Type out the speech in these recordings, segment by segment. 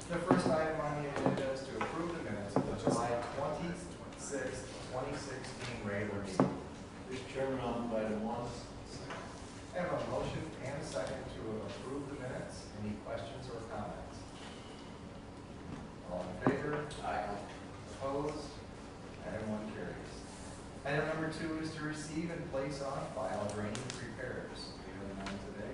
The first item on the agenda is to approve the minutes of the July 26th, 2016 regular meeting. Mr. Chairman, I'll move item 1. I have a motion and a second to approve the minutes. Any questions or comments? All in favor? Aye. Opposed? Item 1 carries. Item number 2 is to receive and place on file drainage repairs. We have none today.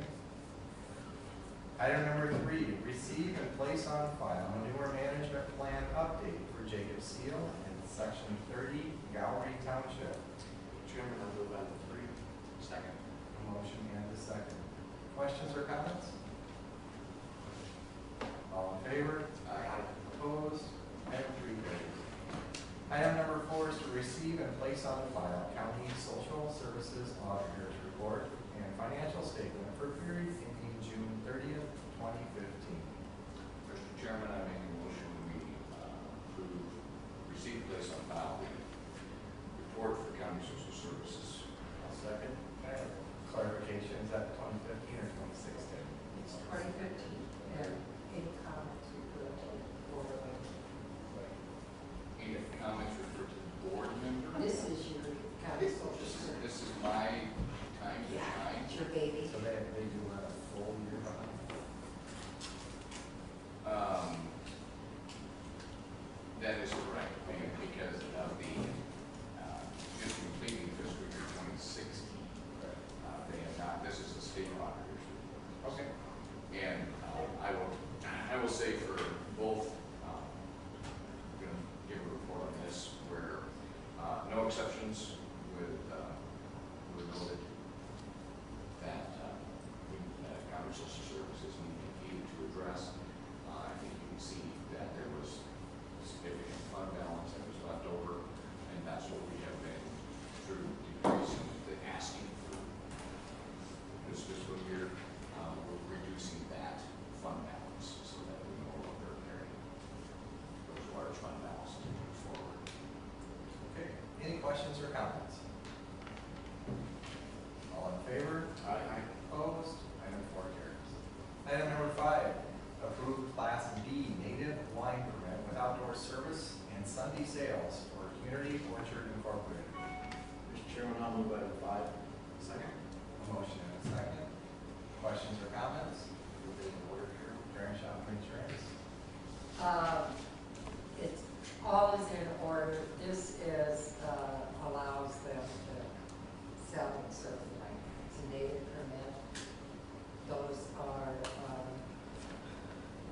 Item number 3, receive and place on file manure management plan update for Jacob Seal in section 30, Gallery Township. Chairman, I'll move item 3. Second. A motion and a second. Questions or comments? All in favor? Aye. Opposed? Item 3 carries. Item number 4 is to receive and place on file county social services auditor's report and financial statement for period ending June 30th, 2015. Mr. Chairman, I make a motion we approve, receive, place on file the report for county social services. I'll second. Okay. Clarification, is that 2015 or 2016? It's 2015, and any comments referred to the board member? Any comments referred to the board member? This is your county social service. This is my time to shine. It's your baby. So they do a full year behind? That is correct, because of the, just completing fiscal year 2016. They have not, this is the state auditor's report. Okay. And I will say for both, I'm going to give a report on this where no exceptions were noted that county social services needed to address. I think you can see that there was significant fund balance that was left over, and that's what we have been through decreasing the asking for this fiscal year. We're reducing that fund balance so that we no longer carry those large fund balances moving forward. Okay. Any questions or comments? All in favor? Aye. Opposed? Item 4 carries. Item number 5, approve Class B native wine permit with outdoor service and Sunday sales for Community Orchard Incorporated. Mr. Chairman, I'll move item 5. Second. A motion and a second. Questions or comments? Moving order here. Karen Shop Insurance. It's always in order. This is, allows them to sell and serve wine. It's a native permit. Those are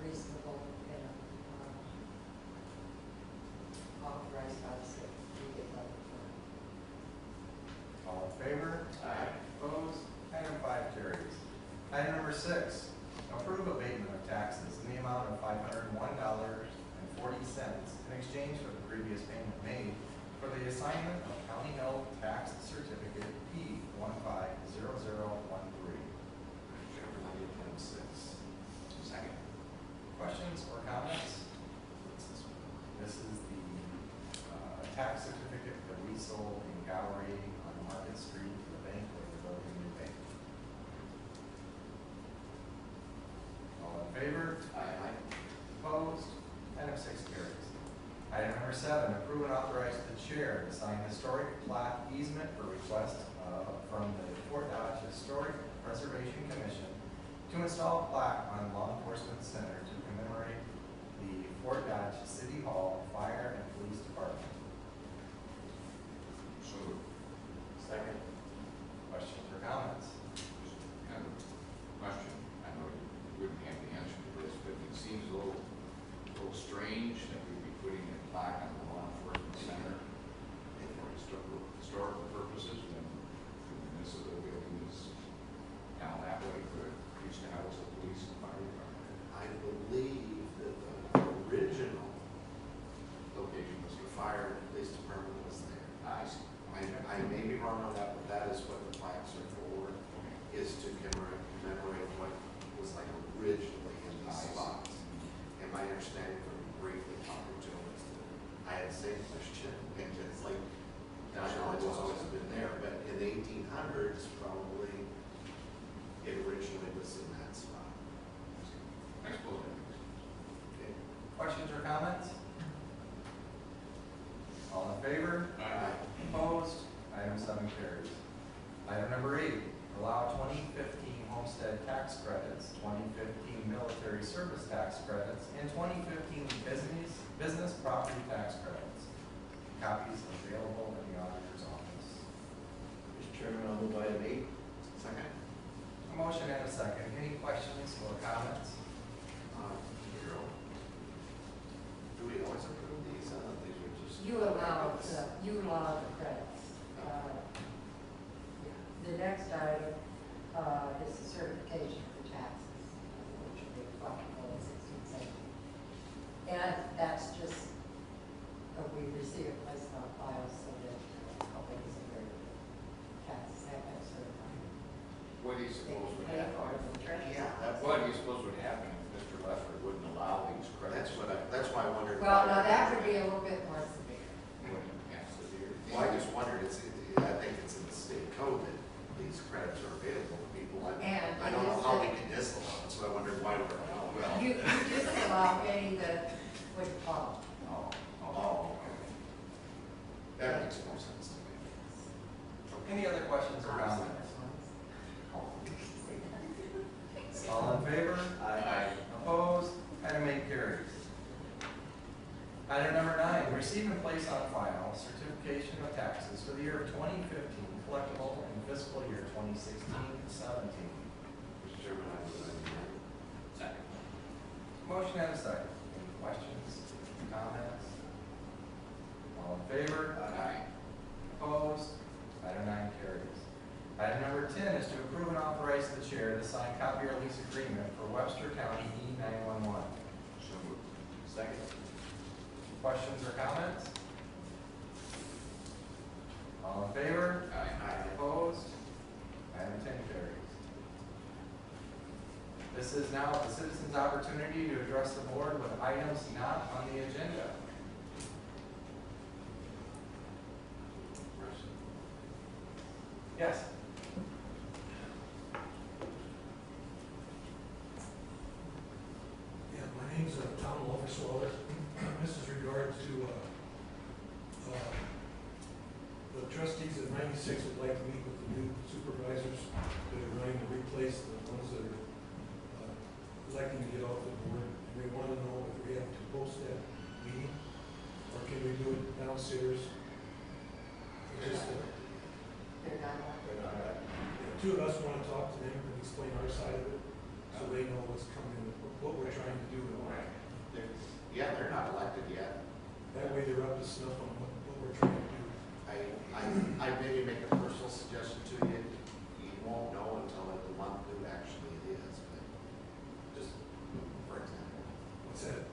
reasonable and authorized by the state. We get that. All in favor? Aye. Opposed? Item 5 carries. Item number 6, approve abatement of taxes in the amount of $501.40 in exchange for the previous payment made for the assignment of county held tax certificate P150013. Chairman, I give item 6. Second. Questions or comments? This is the tax certificate that we sold in Gallery on Market Street to the bank where we're building a new bank. All in favor? Aye. Opposed? Item 6 carries. Item number 7, approve and authorize the chair to sign historic plat easement for request from the Fort Dodge Historic Preservation Commission to install a plaque on Law Enforcement Center to commemorate the Fort Dodge City Hall Fire and Police Department. So moved. Second. Questions or comments? Just kind of question. I know you wouldn't have the answer to this, but it seems a little strange that we'd be putting a plaque on the law enforcement center for historical purposes when the municipal building is down that way, but used to house the police and fire department. I believe that the original location was the fire Item number 8, allow 2015 homestead tax credits, 2015 military service tax credits, and 2015 business property tax credits. Copies available in the auditor's office. Mr. Chairman, I'll move item 8. Second. A motion and a second. Any questions or comments? Do we always approve these? These are just. You allow the credits. The next item is the certification for taxes, which will be applicable in 16, 17. And that's just, we receive a place on file so that companies and their taxes have that certified. What do you suppose would They pay happen? for it in the treasurer's Yeah, office. what do you suppose would happen if Mr. Leffler wouldn't allow these credits? That's why I wondered. Well, now that would be a little bit more severe. Well, I just wondered, I think it's in the state code that these credits are available to people. And I don't know how we can disallow it, so I wondered why we're, well. You just allow any that would fall. Oh, okay. That makes more sense to me. Any other questions or comments? All in favor? Aye. Opposed? Item 8 carries. Item number 9, receive and place on file certification of taxes for the year of 2015 collectible and fiscal year 2016-17. Mr. Chairman, I move item 9. Second. Motion and a second. Any questions, comments? All in favor? Aye. Opposed? Item 9 carries. Item number 10 is to approve and authorize the chair to sign copier lease agreement for Webster County E911. So moved. Second. Questions or comments? All in favor? Aye. Opposed? Item 10 carries. This is now the citizens' opportunity to address the board with items not on the agenda. Yes? Yeah, my name's Tom Wolferswaller. This is regard to the trustees at 96 would like to meet with the new supervisors that are running to replace the ones that are electing to get off the board. And they want to know if we have to post that meeting or can we do it downstairs? It's just, They're not on. two of us want to talk to them and explain our side of it so they know what's coming, what we're trying to do and why. They're not elected yet. That way they're up to snuff on what we're trying to do. I maybe make a personal suggestion to you. You won't know until like the month who actually it is, but just for example. What's that?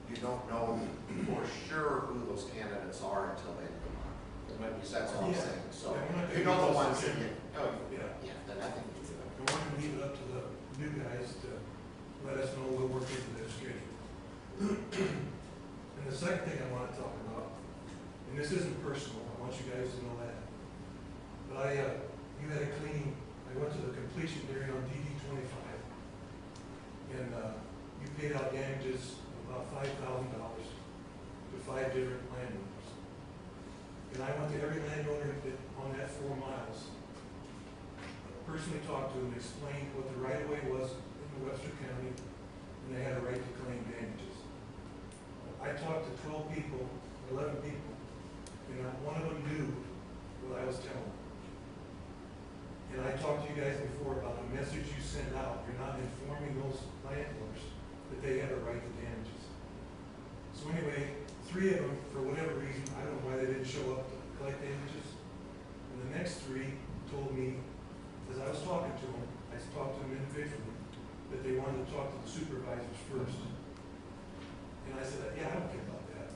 You don't know for sure who those candidates are until the end of the month. That's all I'm Yeah. saying. So Yeah, we're not you gonna know the do ones this that again. yeah, then I think we do it. I want to leave it up to the new guys to let us know we'll work into their schedule. And the second thing I want to talk about, and this isn't personal, I want you guys to know that. But you had a cleaning, I went to the completion hearing on DD 25. And you paid out damages of about $5,000 to 5 different landowners. And I went to every landowner on that 4 miles. Personally talked to them, explained what the right of way was in Webster County, and they had a right to claim damages. I talked to 12 people, 11 people, and not one of them knew what I was telling them. And I talked to you guys before about the message you send out. You're not informing those landowners that they have a right to damages. So anyway, 3 of them, for whatever reason, I don't know why they didn't show up to collect damages. And the next 3 told me, as I was talking to them, I talked to them individually, that they wanted to talk to the supervisors first. And I said, yeah, I don't care about that.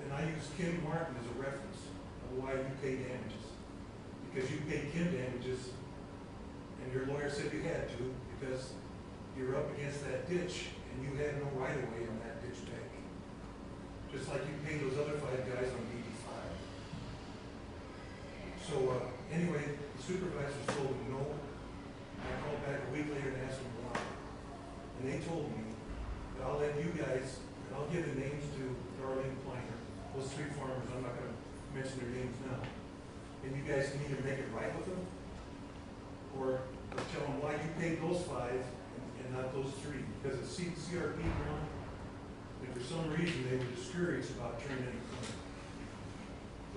And I used Kim Martin as a reference of why you pay damages. Because you paid Kim damages, and your lawyer said you had to, because you're up against that ditch, and you had no right of way on that ditch bank. Just like you paid those other 5 guys on DD 5. So anyway, the supervisors told me no. I called back a week later and asked them why. And they told me that I'll let you guys, and I'll give the names to Darlene Planker, those 3 farmers, I'm not going to mention their names now. and you guys can either make it right with them, or tell them why you paid those 5 and not those 3, because it's CRP ground, and for some reason, they were discouraged about turning any corn.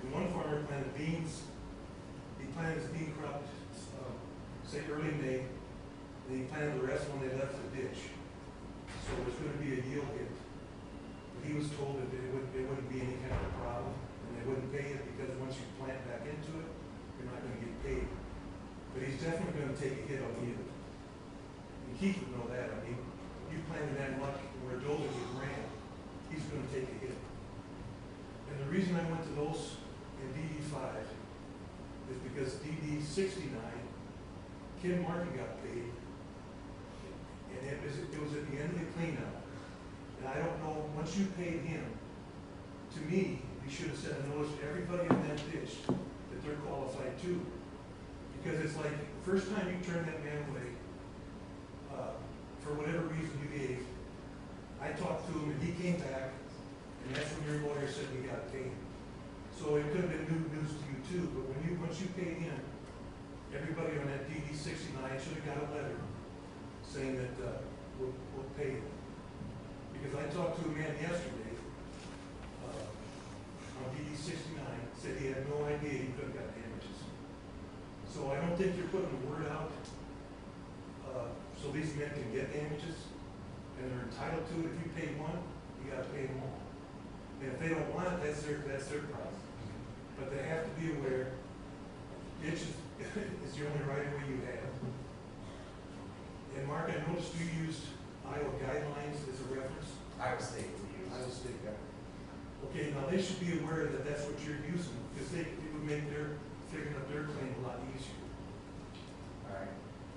And one farmer planted beans, he planted his bean crop, say early May, and he planted the rest when they left the ditch. So there's gonna be a yield hit. But he was told that it wouldn't be any kind of a problem, and they wouldn't pay it, because once you plant back into it, you're not gonna get paid. But he's definitely gonna take a hit on yield. And Keith would know that. I mean, you planted that much where Dola get ran, he's gonna take a hit. And the reason I went to those in DD 5 is because DD 69, Kim Martin got paid, and it was at the end of the cleanup. And I don't know, once you paid him, to me, you should have sent a notice to everybody in that ditch that they're qualified too. Because it's like, the first time you turn that man away, for whatever reason you gave, I talked to him and he came back, and that's when your lawyer said we got paid. So it could have been new news to you too, but once you paid him, everybody on that DD 69 should have got a letter saying that, we'll pay him. Because I talked to a man yesterday, on DD 69, said he had no idea he could have got damages. So I don't think you're putting the word out, so these men can get damages, and they're entitled to it. If you pay one, you gotta pay them all. And if they don't want it, that's their problem. But they have to be aware, ditch is the only right of way you have. And Mark, I noticed you used Iowa guidelines as a reference. Iowa State we use. Iowa State, yeah. Okay, now they should be aware that that's what you're using, because it would make figuring out their claim a lot easier. All right.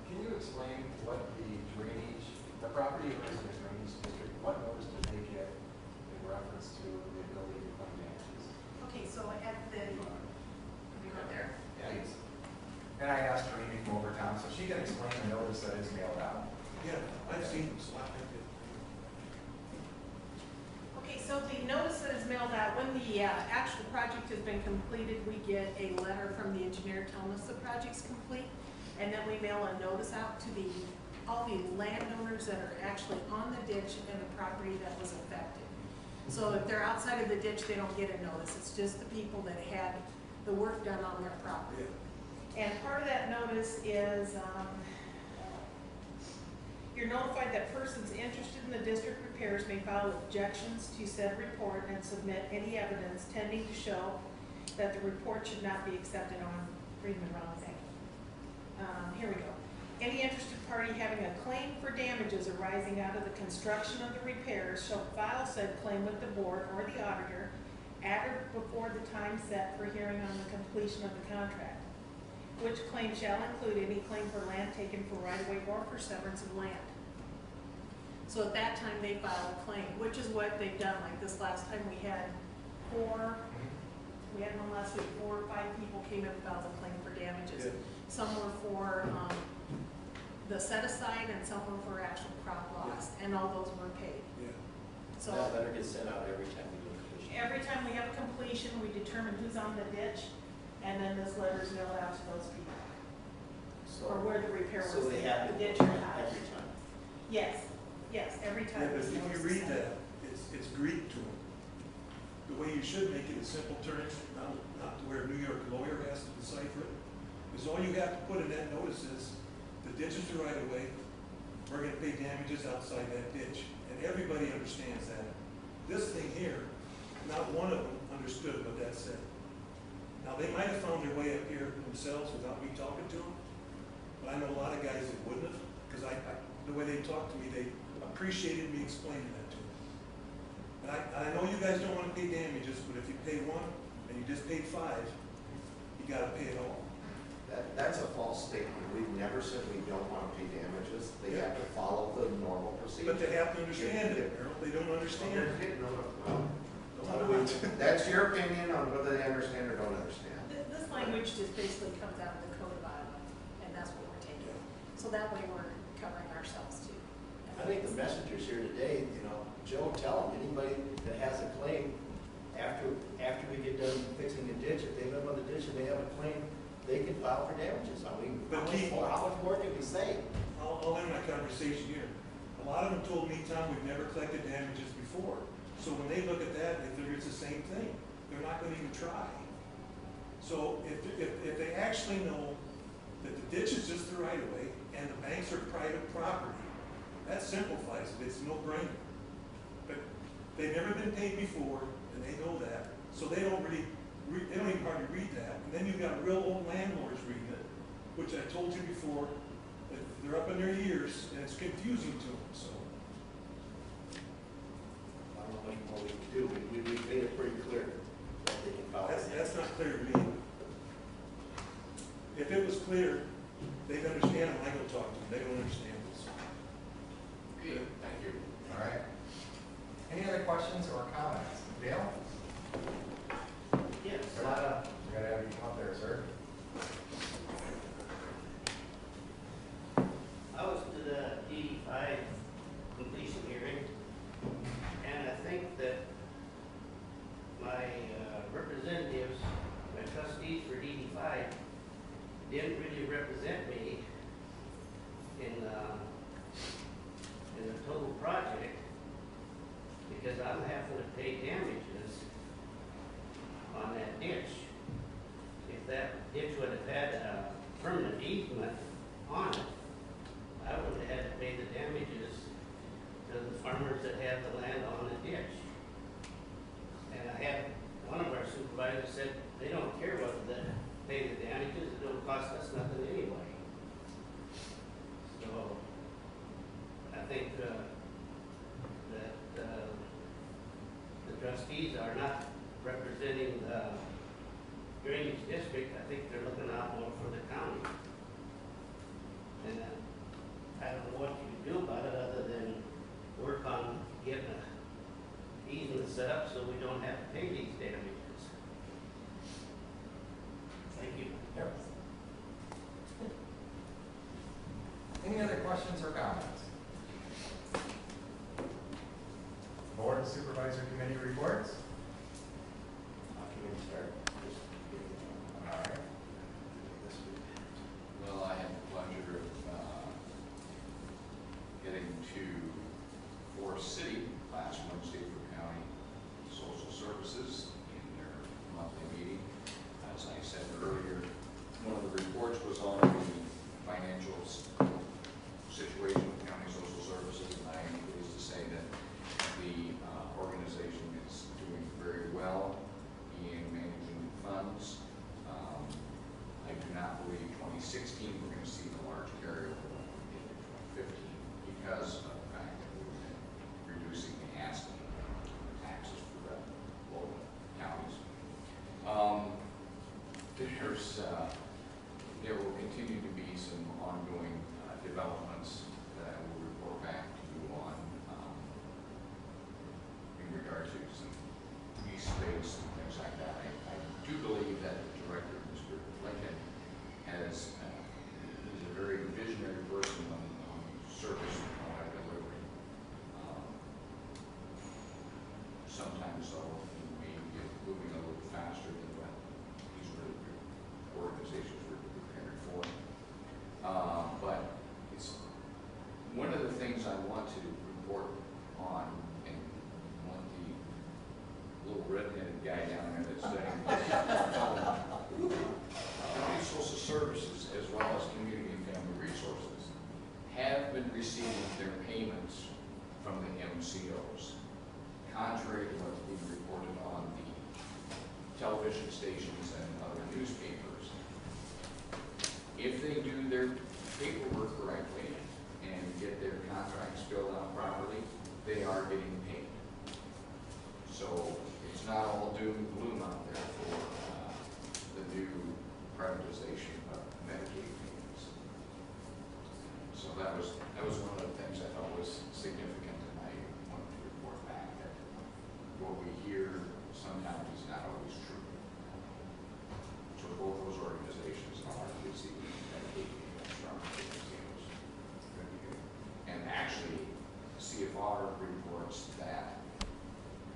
Can you explain what the property owners in the drainage district, what notice did they get in reference to the ability to claim damages? Okay, so at the, we go there. Please. And I asked her to come over town, so she can explain the notice that is mailed out. Yeah, I've seen them slap like that. Okay, so the notice that is mailed out, when the actual project has been completed, we get a letter from the engineer telling us the project's complete, and then we mail a notice out to all the landowners that are actually on the ditch and the property that was affected. So if they're outside of the ditch, they don't get a notice. It's just the people that had the work done on their property. Yeah. And part of that notice is, you're notified that persons interested in the district repairs may file objections to said report and submit any evidence tending to show that the report should not be accepted on, reading the wrong thing. Here we go. Any interested party having a claim for damages arising out of the construction of the repairs shall file said claim with the board or the auditor at or before the time set for hearing on the completion of the contract, which claim shall include any claim for land taken for right-of-way or for severance of land. So at that time, they file a claim, which is what they've done. Like this last time, we had one last week, 4 or 5 people came in and filed a claim for damages. Yeah. Some were for the set-aside and some were for actual crop loss, and all those were paid. Yeah. So That letter gets sent out every time we do a completion. every time we have a completion, we determine who's on the ditch, and then this letter is mailed out to those people, or where the repair was, So they have the to ditch do or it house. every time. Yes, every time. Yeah, but this if you notice is read sent. that, it's Greek to them. The way you should make it in simple terms, not to where a New York lawyer has to decipher it, is all you have to put in that notice is, the ditch is the right of way, we're gonna pay damages outside that ditch. And everybody understands that. This thing here, not one of them understood what that said. Now, they might have found their way up here themselves without me talking to them, but I know a lot of guys that wouldn't have, because the way they talked to me, they appreciated me explaining that to them. And I know you guys don't want to pay damages, but if you pay one and you just paid 5, you gotta pay it all. That's a false statement. We've never said we don't want to pay damages. They have to follow the normal procedure. But they have to understand it, Harold. They don't understand it. That's your opinion on whether they understand or don't understand. This language just basically comes out of the code of Iowa, and that's what we're taking. So that way we're covering ourselves too. I think the messengers here today, Joe, tell them, anybody that has a claim after after we get done fixing the ditch, if they live on the ditch and they have a claim, they can file for damages. I mean, But Keith- how much more can we say? I'll end my conversation here. A lot of them told me, Tom, we've never collected damages before. So when they look at that, they figure it's the same thing. They're not gonna even try. So if they actually know that the ditch is just the right of way and the banks are private property, that simplifies it. It's no brainer. But they've never been paid before, and they know that, so they don't really, they don't even hardly read that. And then you've got real old landlords reading it, which I told you before, that they're up in their years, and it's confusing to them, so. I don't know much more we can do. We made it pretty clear that they can file. That's not clear to me. If it was clear, they'd understand it when I go talk to them. They don't understand this. Okay, thank you. All right. Any other questions or comments? Dale? Yes. We gotta have you come up there, sir. I was to the DD5 completion hearing, and I think that my representatives, my trustees for DD5, didn't really represent me in the total project, because I'm having to pay damages on that ditch. If that ditch would have had a permanent easement on it, I would have had to pay the damages to the farmers that had the land on the ditch. And I had, one of our supervisors said, they don't care whether they pay the damages, it don't cost us nothing anyway. So, I think, that, the trustees are not representing the drainage district. I think they're looking out more for the county. And, I don't know what you can do about it other than work on getting a easement set up so we don't have to pay these damages. Thank you. Yep. Any other questions or comments? Board and Supervisor Committee reports? How can we start? All right. Well, I had the pleasure of getting to Forest City last Wednesday for County Social Services in their monthly meeting. As I said earlier, one of the reports was on the financial situation of County Social Services, and I am pleased to say that the organization is doing very well in managing funds. I do not believe 2016 we're going to see the large carryover into 2015 because of the fact that we've been reducing the asking taxes for the local counties. There will continue to be some ongoing developments that I will report back to you on in regard to some lease space and things like that. I do believe that the director, Mr. Lincoln, is a very visionary person on service and product delivery. Sometimes though, he may get moving a little faster than what these really good organizations were prepared for. But it's one of the things I want to report on, and want the little redheaded guy down there that's studying County Social Services, as well as Community and Family Resources, have been receiving their payments from the MCOs, contrary to what's being reported on the television stations and other newspapers. If they do their paperwork correctly and get their contracts filled out properly, they are getting paid. So it's not all doom and gloom out there for the new privatization of Medicaid payments. So that was one of the things I thought was significant, and I wanted to report back that what we hear sometimes is not always true. So both those organizations are receiving Medicaid payments from MCOs. And actually, CFR reports that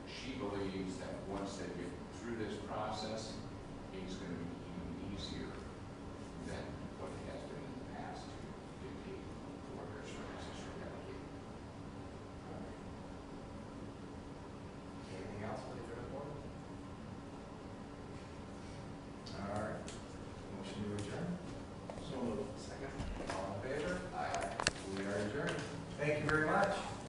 she believes that once they get through process, it's gonna be even easier